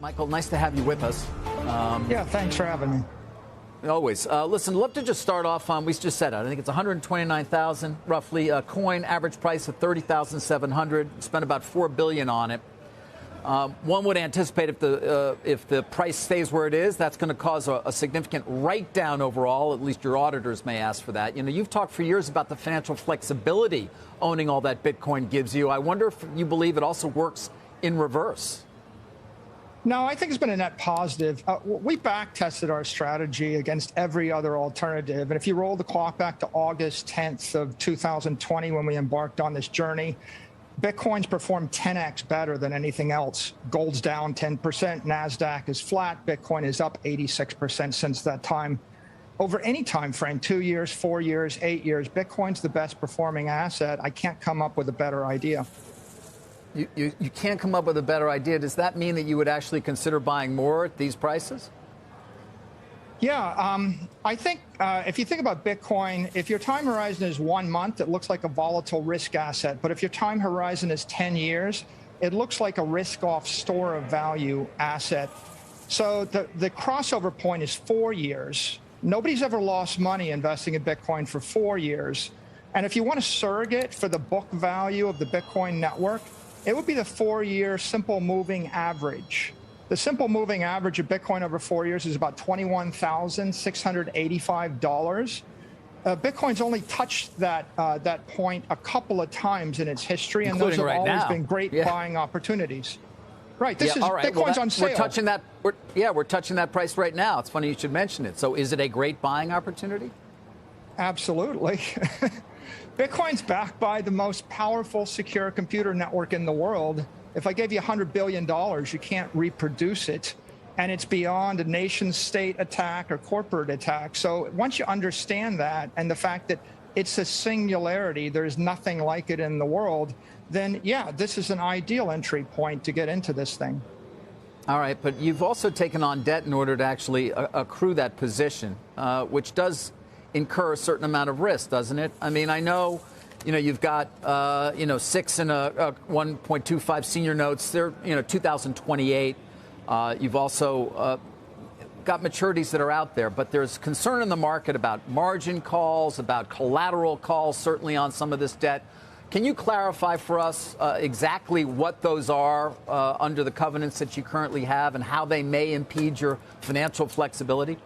Michael, nice to have you with us. Yeah, thanks for having me. Always. Listen, love to just start off on, we just said it, I think it's 129,000 roughly, coin, average price of 30,700, spent about $4 billion on it. One would anticipate if the price stays where it is, that's going to cause a significant write-down overall. At least your auditors may ask for that. You know, you've talked for years about the financial flexibility owning all that Bitcoin gives you. I wonder if you believe it also works in reverse. No, I think it's been a net positive. We back-tested our strategy against every other alternative. And if you roll the clock back to August 10th of 2020 when we embarked on this journey, Bitcoin's performed 10x better than anything else. Gold's down 10%, NASDAQ is flat, Bitcoin is up 86% since that time. Over any time frame, 2 years, 4 years, 8 years, Bitcoin's the best performing asset. I can't come up with a better idea. You can't come up with a better idea. Does that mean that you would actually consider buying more at these prices? Yeah, I think if you think about Bitcoin, if your time horizon is 1 month, it looks like a volatile risk asset. But if your time horizon is 10 years, it looks like a risk-off store of value asset. So the crossover point is 4 years. Nobody's ever lost money investing in Bitcoin for 4 years. And if you want a surrogate for the book value of the Bitcoin network, it would be the 4-year simple moving average. The simple moving average of Bitcoin over 4 years is about $21,685. Bitcoin's only touched that point a couple of times in its history, and those have always been great buying opportunities. Right, this is Bitcoin's on sale. We're touching that. We're touching that price right now. It's funny you should mention it. So, is it a great buying opportunity? Absolutely. Bitcoin's backed by the most powerful secure computer network in the world. If I gave you $100 billion, you can't reproduce it. And it's beyond a nation state attack or corporate attack. So once you understand that and the fact that it's a singularity, there's nothing like it in the world, then yeah, this is an ideal entry point to get into this thing. All right, but you've also taken on debt in order to actually accrue that position, which does incur a certain amount of risk, doesn't it? I mean, I know, you've got, 6 and a 1.25 senior notes. They're, 2028. You've also got maturities that are out there, but there's concern in the market about margin calls, about collateral calls, certainly on some of this debt. Can you clarify for us exactly what those are under the covenants that you currently have and how they may impede your financial flexibility?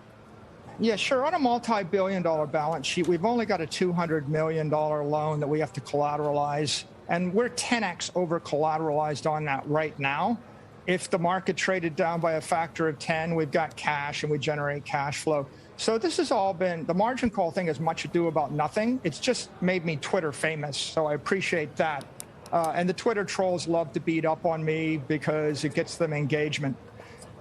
Yeah, sure. On a multi-billion-dollar balance sheet, we've only got a $200 million loan that we have to collateralize, and we're 10x over-collateralized on that right now. If the market traded down by a factor of 10, we've got cash and we generate cash flow. So this has all been, the margin call thing has much ado about nothing. It's just made me Twitter famous, so I appreciate that. And the Twitter trolls love to beat up on me because it gets them engagement.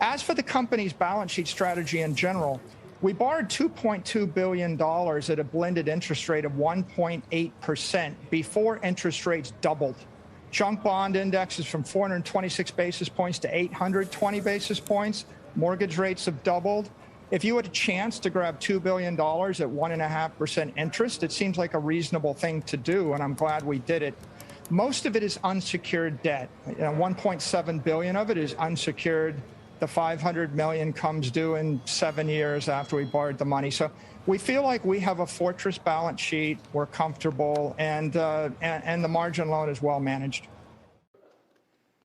As for the company's balance sheet strategy in general, we borrowed $2.2 billion at a blended interest rate of 1.8% before interest rates doubled. Junk bond index is from 426 basis points to 820 basis points. Mortgage rates have doubled. If you had a chance to grab $2 billion at 1.5% interest, it seems like a reasonable thing to do, and I'm glad we did it. Most of it is unsecured debt. 1.7 billion of it is unsecured. The $500 million comes due in 7 years after we borrowed the money. So we feel like we have a fortress balance sheet. We're comfortable, and the margin loan is well managed.